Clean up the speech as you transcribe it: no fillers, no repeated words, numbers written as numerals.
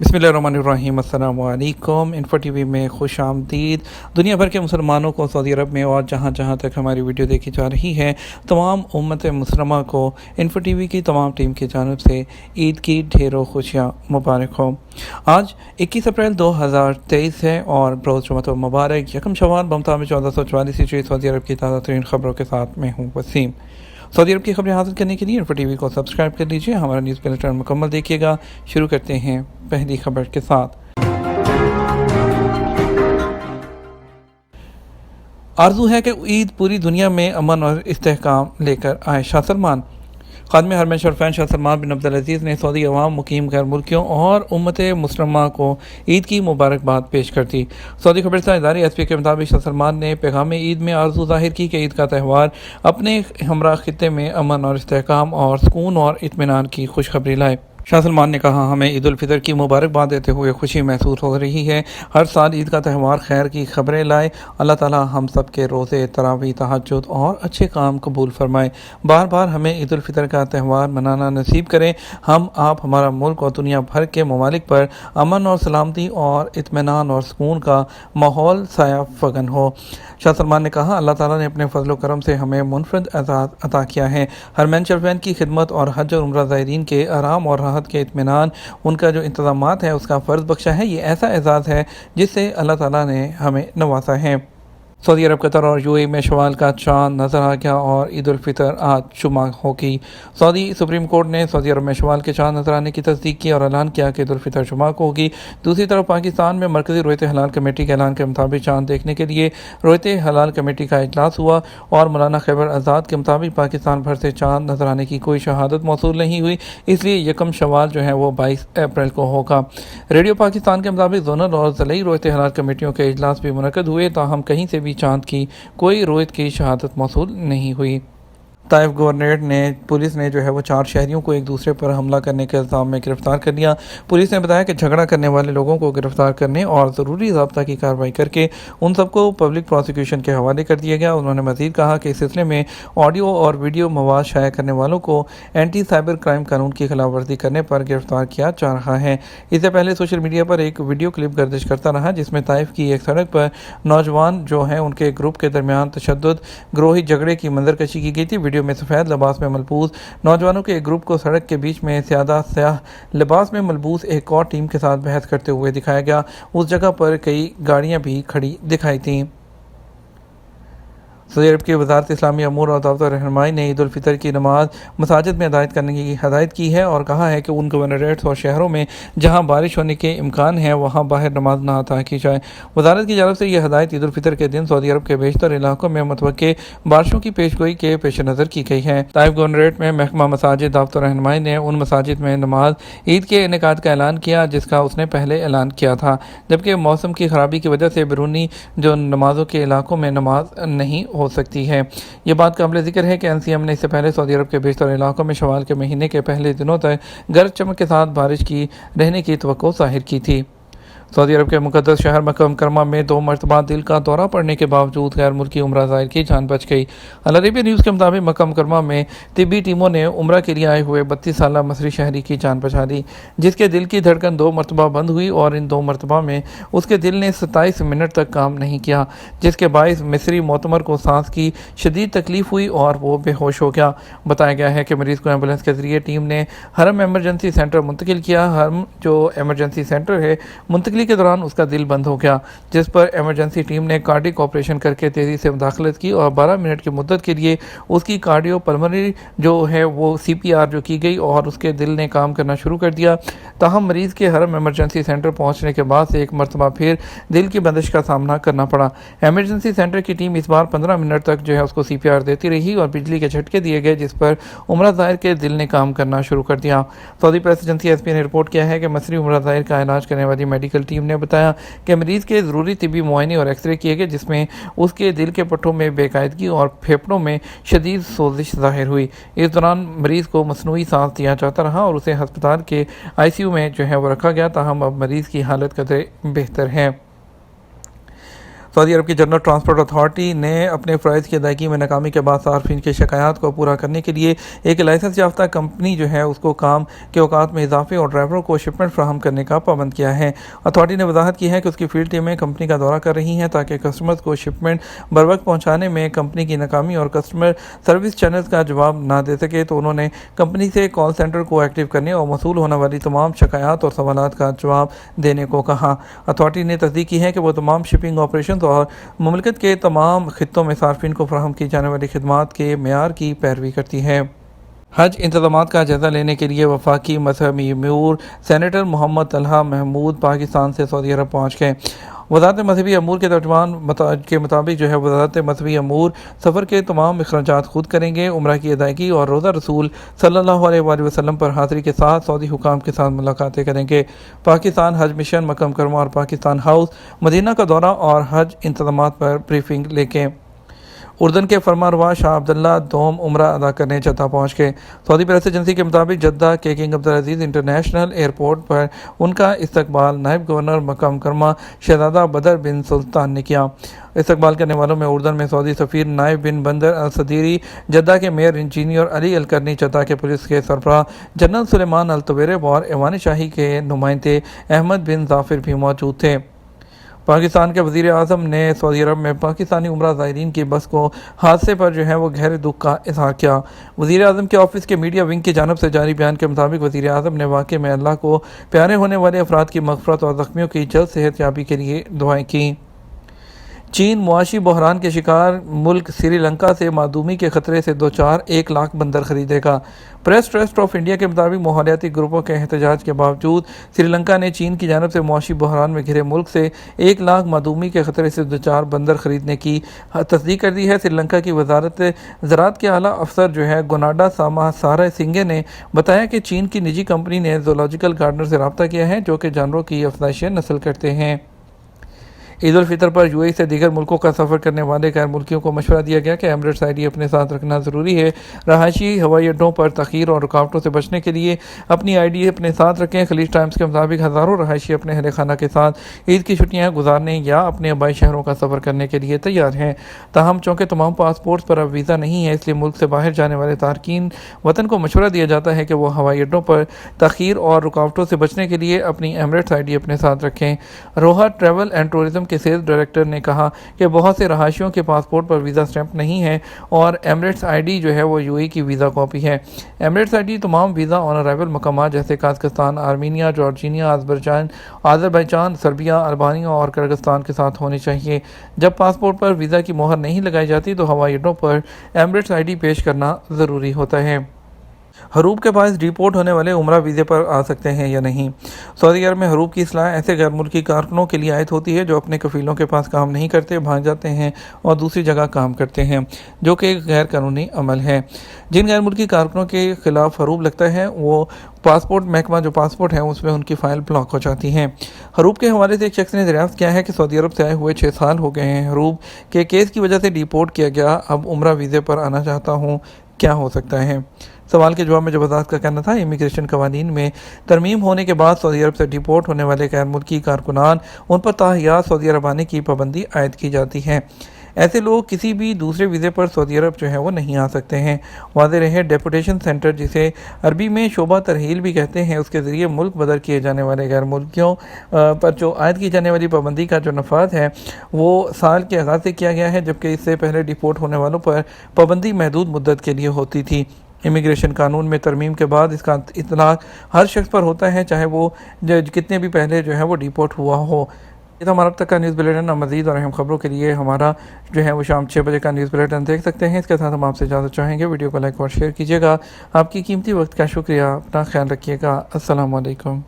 बिस्मिल्लाहिर्रहमानिर्रहीम। अस्सलाम वालेकुम। इन्फो टीवी में खुश आमदीद। दुनिया भर के मुसलमानों को सऊदी अरब में और जहाँ जहाँ तक हमारी वीडियो देखी जा रही है, तमाम उम्मत मुसलमा को इन्फो टीवी की तमाम टीम की जानिब से ईद की ढेरों खुशियाँ मुबारक हो। आज 21 अप्रैल 2023 है और बरोज़ जुम्मतुल मुबारक यकम शवाल बमता में 1444 हिजरी सऊदी अरब की ताज़ा तरीन खबरों के साथ मैं हूँ वसीम। सऊदी अरब की खबरें हासिल करने के लिए इन्फो टीवी को सब्सक्राइब कर लीजिए। हमारा न्यूज़ बुलेटिन मुकम्मल देखिएगा। शुरू करते हैं पहली खबर के साथ। आरज़ू है कि ईद पूरी दुनिया में अमन और इस्तेहकाम लेकर आए। शाह सलमान खादिम हरमैन शरीफैन शाह सलमान बिन अब्दुल अज़ीज़ ने सऊदी अवाम, मुकीम गैर मुल्कियों और उम्मत मुस्लिमा को ईद की मुबारकबाद पेश कर दी। सऊदी खबरसां इदारे एसपी के मुताबिक शाह सलमान ने पैगाम ईद में आरज़ू ज़ाहिर की कि ईद का त्यौहार अपने हमरा खित्ते में अमन और इस्तेहकाम और सुकून और इत्मीनान की खुशखबरी लाए। शाह सलमान ने कहा, हमें ईद उल फितर की मुबारकबाद देते हुए खुशी महसूस हो रही है। हर साल ईद का त्यौहार खैर की खबरें लाए। अल्लाह ताला हम सब के रोज़े, तरावी, तहज्जुद और अच्छे काम कबूल फरमाए। बार बार हमें ईद उल फितर का त्यौहार मनाना नसीब करें। हम, आप, हमारा मुल्क और दुनिया भर के ममालिक पर अमन और सलामती और इत्मीनान और सुकून का माहौल साया फगन हो। शाह सलमान ने कहा, अल्लाह ताला ने अपने फजल करम से हमें मुनफरद एजाज़ अता किया है। हरमैन शरीफैन की खिदमत और हज और उम्रा ज़ायरीन के आराम और राहत के इत्मीनान, उनका जो इंतज़ामात है उसका फ़र्ज़ बख्शा है। ये ऐसा एजाज़ है जिससे अल्लाह ताला ने हमें नवाजा है। सऊदी अरब, कतर और यूएई में शवाल का चांद नजर आ गया और ईद उल फितर आज जुमा होगी। सऊदी सुप्रीम कोर्ट ने सऊदी अरब में शवाल के चांद नजर आने की तस्दीक की और ऐलान किया कि ईद उल फितर जुमा को होगी। दूसरी तरफ पाकिस्तान में मरकज़ी रोयत हलाल कमेटी के ऐलान के मुताबिक चांद देखने के लिए रोयत हलाल कमेटी का इजलास हुआ और मौलाना खैबर आज़ाद के मुताबिक पाकिस्तान भर से चांद नजर आने की कोई शहादत मौसूल नहीं हुई, इसलिए यकम शवाल जो है वो 22 अप्रैल को होगा। रेडियो पाकिस्तान के मुताबिक जोनल और ज़िलाई रोयत हलाल कमेटियों के इजलास भी मुनक़द हुए, ताहम कहीं से भी चांद की कोई रोयत की शहादत मौसूल नहीं हुई। ताइफ गवर्नरेट ने पुलिस ने जो है वो 4 शहरियों को एक दूसरे पर हमला करने के इल्ज़ाम में गिरफ्तार कर लिया। पुलिस ने बताया कि झगड़ा करने वाले लोगों को गिरफ्तार करने और ज़रूरी ज़ाब्ता की कार्रवाई करके उन सबको पब्लिक प्रोसिक्यूशन के हवाले कर दिया गया। उन्होंने मज़ीद कहा कि इस सिलसिले में ऑडियो और वीडियो मवाद शाया करने वालों को एंटी साइबर क्राइम कानून की खिलाफ वर्जी करने पर गिरफ्तार किया जा रहा है। इससे पहले सोशल मीडिया पर एक वीडियो क्लिप गर्दिश करता रहा जिसमें ताइफ की एक सड़क पर नौजवान जो हैं उनके ग्रुप के दरमियान तशद्दुद ग्रोही झगड़े की मंजरकशी की गई थी। वीडियो में सफ़ेद लिबास में मलबूस नौजवानों के एक ग्रुप को सड़क के बीच में स्याह लिबास में मलबूस एक और टीम के साथ बहस करते हुए दिखाया गया। उस जगह पर कई गाड़ियां भी खड़ी दिखाई थीं। सऊदी अरब की वज़ारत इस्लामी अमूर और दावत रहनुमाई ने ईद उल फितर की नमाज मसाजिद में अदायत करने की हदायत की है और कहा है कि उन गवर्नरेट्स और शहरों में जहां बारिश होने के इम्कान है वहां बाहर नमाज न अता की जाए। वज़ारत की जानब से यह हदायत ईद उल फितर के दिन सऊदी अरब के बेशतर इलाकों में मुतवक्के बारिशों की पेशगोई के पेश नज़र की गई है। ताइफ गवर्नरेट में महकमा मसाजिद दावत रहनुमाई ने उन मसाजिद में नमाज ईद के इनेकाद का ऐलान किया जिसका उसने पहले ऐलान किया था, जबकि मौसम की खराबी की वजह से बैरूनी जो नमाजों के इलाकों में नमाज नहीं हो सकती है। ये बात काबिल ज़िक्र है कि एनसीएम ने इससे पहले सऊदी अरब के बेशतर इलाकों में शवाल के महीने के पहले दिनों तक गरज चमक के साथ बारिश की रहने की तवक्को ज़ाहिर की थी। सऊदी अरब के मुक़द्दस शहर मक्का मुकर्रमा में 2 मरतबा दिल का दौरा पड़ने के बावजूद गैर मुल्की उम्रा ज़ाहिर की जान बच गई। अल अरबिया न्यूज़ के मुताबिक मक्का मुकर्रमा में तिब्बी टीमों ने उम्रा के लिए आए हुए 32 साला मसरी शहरी की जान बचा ली, जिसके दिल की धड़कन 2 मरतबा बंद हुई और इन 2 मरतबा में उसके दिल ने 27 मिनट तक काम नहीं किया, जिसके बायस मिस्री मोतमर को सांस की शदीद तकलीफ हुई और वो बेहोश हो गया। बताया गया है कि मरीज़ को एम्बुलेंस के ज़रिए टीम ने हरम एमरजेंसी सेंटर मुंतकिल किया। हरम जो एमरजेंसी सेंटर है मुंतकिल के दौरान उसका दिल बंद हो गया, जिस पर एमरजेंसी टीम ने कार्डिक ऑपरेशन करके तेज़ी से मुदाखलत की और 12 मिनट की मुद्दत के लिए उसकी कार्डियो पल्मोनरी जो है वो CPR जो की गई और उसके दिल ने काम करना शुरू कर दिया। ताहम मरीज़ के हरम एमरजेंसी सेंटर पहुंचने के बाद से एक मरतबा फिर दिल की बंदिश का सामना करना पड़ा। एमरजेंसी सेंटर की टीम इस बार 15 मिनट तक जो है उसको CPR देती रही और बिजली के झटके दिए गए, जिस पर उम्रा ज़ाहिर के दिल ने काम करना शुरू कर दिया। सऊदी प्रेस एजेंसी SP ने रिपोर्ट किया है कि मसरी उम्रा ज़ाहिर का इलाज करने वाली मेडिकल टीम ने बताया कि मरीज़ के ज़रूरी तिबी मुआयने और एक्सरे किए गए, जिसमें उसके दिल के पट्टों में बेकायदगी और फेफड़ों में शदीद सोजिश ज़ाहिर हुई। इस दौरान मरीज़ को मसनूई सांस दिया जाता रहा और उसे अस्पताल के ICU में जो है वो रखा गया, ताहम अब मरीज़ की हालत कदरे बेहतर है। سعودی عرب کی جنرل ٹرانسپورٹ اتھارٹی نے اپنے فرائض کی ادائیگی میں ناکامی کے بعد صارفین کی شکایات کو پورا کرنے کے لیے ایک لائسنس یافتہ کمپنی جو ہے اس کو کام کے اوقات میں اضافے اور ڈرائیوروں کو شپمنٹ فراہم کرنے کا پابند کیا ہے۔ اتھارٹی نے وضاحت کی ہے کہ اس کی فیلڈ ٹیمیں کمپنی کا دورہ کر رہی ہیں تاکہ کسٹمرز کو شپمنٹ بروقت پہنچانے میں کمپنی کی ناکامی اور کسٹمر سروس چینلز کا جواب نہ دے سکے تو انہوں نے کمپنی سے کال سینٹر کو ایکٹیو کرنے اور موصول ہونے والی تمام شکایات اور سوالات کا جواب دینے کو کہا۔ اتھارٹی نے تصدیق کی ہے کہ وہ تمام شپنگ آپریشنز اور مملکت کے تمام خطوں میں صارفین کو فراہم کی جانے والی خدمات کے معیار کی پیروی کرتی ہے۔ حج انتظامات کا جائزہ لینے کے لیے وفاقی مذہبی امور سینیٹر محمد طلحہ محمود پاکستان سے سعودی عرب پہنچ گئے۔ وزارت مذہبی امور کے ترجمان کے مطابق وزارت مذہبی امور سفر کے تمام اخراجات خود کریں گے۔ عمرہ کی ادائیگی اور روزہ رسول صلی اللہ علیہ وآلہ وسلم پر حاضری کے ساتھ سعودی حکام کے ساتھ ملاقاتیں کریں گے۔ پاکستان حج مشن مکہ مکرمہ اور پاکستان ہاؤس مدینہ کا دورہ اور حج انتظامات پر بریفنگ لے کے اردن کے فرمانروا شاہ عبداللہ دوم عمرہ ادا کرنے جدہ پہنچ گئے۔ سعودی پریس ایجنسی کے مطابق جدہ کے کنگ عبدالعزیز انٹرنیشنل ایئرپورٹ پر ان کا استقبال نائب گورنر مکہ مکرمہ شہزادہ بدر بن سلطان نے کیا۔ استقبال کرنے والوں میں اردن میں سعودی سفیر نائب بن بندر الصدیری، جدہ کے میئر انجینئر علی الکرنی، جدہ کے پولیس کے سربراہ جنرل سلیمان الطویرب اور ایوان شاہی کے نمائندے احمد بن ظافر بھی موجود تھے۔ پاکستان کے وزیر اعظم نے سعودی عرب میں پاکستانی عمرہ زائرین کی بس کو حادثے پر وہ گہرے دکھ کا اظہار کیا۔ وزیر اعظم کے آفس کے میڈیا ونگ کی جانب سے جاری بیان کے مطابق وزیر اعظم نے واقعے میں اللہ کو پیارے ہونے والے افراد کی مغفرت اور زخمیوں کی جلد صحت یابی کے لیے دعائیں کی۔ چین معاشی بحران کے شکار ملک سری لنکا سے معدومی کے خطرے سے دوچار 1 لاکھ بندر خریدے گا۔ پریس ٹرسٹ آف انڈیا کے مطابق ماحولیاتی گروپوں کے احتجاج کے باوجود سری لنکا نے چین کی جانب سے معاشی بحران میں گھرے ملک سے 1 لاکھ معدومی کے خطرے سے دوچار بندر خریدنے کی تصدیق کر دی ہے۔ سری لنکا کی وزارت زراعت کے اعلیٰ افسر گوناڈا سارا سنگھے نے بتایا کہ چین کی نجی کمپنی نے زولوجیکل گارڈنر سے رابطہ کیا ہے جو کہ جانوروں کی افزائش نسل کرتے ہیں۔ عید الفطر پر یو اے ای سے دیگر ملکوں کا سفر کرنے والے غیر ملکیوں کو مشورہ دیا گیا کہ ایمریٹس آئی ڈی اپنے ساتھ رکھنا ضروری ہے۔ رہائشی ہوائی اڈوں پر تاخیر اور رکاوٹوں سے بچنے کے لیے اپنی آئی ڈی اپنے ساتھ رکھیں۔ خلیج ٹائمز کے مطابق ہزاروں رہائشی اپنے اہل خانہ کے ساتھ عید کی چھٹیاں گزارنے یا اپنے آبائی شہروں کا سفر کرنے کے لیے تیار ہیں، تاہم چونکہ تمام پاسپورٹس پر اب ویزا نہیں ہے، اس لیے ملک سے باہر جانے والے تارکین وطن کو مشورہ دیا جاتا ہے کہ وہ ہوائی اڈوں پر تاخیر اور رکاوٹوں سے بچنے کے لیے اپنی ایمریٹس آئی ڈی اپنے ساتھ رکھیں۔ روہا ٹریول اینڈ ٹورزم کے سیلز ڈائریکٹر نے کہا کہ بہت سے رہائشیوں کے پاسپورٹ پر ویزا اسٹیمپ نہیں ہے اور ایمریٹس آئی ڈی وہ یو اے کی ویزا کاپی ہے۔ ایمریٹس آئی ڈی تمام ویزا آن ارائیول مقامات جیسے Kazakhstan, Armenia, Georgia, Azerbaijan, Serbia, Albania اور کرغزستان کے ساتھ ہونی چاہیے۔ جب پاسپورٹ پر ویزا کی مہر نہیں لگائی جاتی تو ہوائی اڈوں پر ایمریٹس آئی ڈی پیش کرنا ضروری ہوتا ہے۔ حروب کے باعث ڈیپورٹ ہونے والے عمرہ ویزے پر آ سکتے ہیں یا نہیں؟ سعودی عرب میں حروب کی اصلاح ایسے غیر ملکی کارکنوں کے لیے عائد ہوتی ہے جو اپنے کفیلوں کے پاس کام نہیں کرتے، بھاگ جاتے ہیں اور دوسری جگہ کام کرتے ہیں، جو کہ ایک غیر قانونی عمل ہے۔ جن غیر ملکی کارکنوں کے خلاف حروب لگتا ہے وہ پاسپورٹ محکمہ پاسپورٹ ہے اس میں ان کی فائل بلاک ہو جاتی ہے۔ حروب کے حوالے سے ایک شخص نے دریافت کیا ہے کہ سعودی عرب سے آئے ہوئے 6 سال ہو گئے ہیں، حروب کے کیس کی وجہ سے ڈیپورٹ کیا گیا، اب عمرہ ویزے پر آنا چاہتا ہوں، کیا ہو سکتا ہے؟ سوال کے جواب میں وزارت کا کہنا تھا امیگریشن قوانین میں ترمیم ہونے کے بعد سعودی عرب سے ڈیپورٹ ہونے والے غیر ملکی کارکنان ان پر تا حیات سعودی عرب آنے کی پابندی عائد کی جاتی ہے۔ ایسے لوگ کسی بھی دوسرے ویزے پر سعودی عرب وہ نہیں آ سکتے ہیں۔ واضح رہے ڈیپوٹیشن سینٹر، جسے عربی میں شعبہ ترحیل بھی کہتے ہیں، اس کے ذریعے ملک بدر کیے جانے والے غیر ملکیوں پر عائد کی جانے والی پابندی کا نفاذ ہے وہ سال کے آغاز سے کیا گیا ہے، جبکہ اس سے پہلے ڈیپورٹ ہونے والوں پر پابندی محدود مدت کے لیے ہوتی تھی۔ امیگریشن قانون میں ترمیم کے بعد اس کا اطلاق ہر شخص پر ہوتا ہے، چاہے وہ کتنے بھی پہلے وہ ڈیپورٹ ہوا ہو۔ یہ تو ہمارا اب تک کا نیوز بلیٹن۔ مزید اور اہم خبروں کے لیے ہمارا وہ شام 6 بجے کا نیوز بلیٹن دیکھ سکتے ہیں۔ اس کے ساتھ ہم آپ سے اجازت چاہیں گے، ویڈیو کو لائک اور شیئر کیجیے گا۔ آپ کی قیمتی وقت کا شکریہ، اپنا خیال رکھیے گا۔ السلام علیکم۔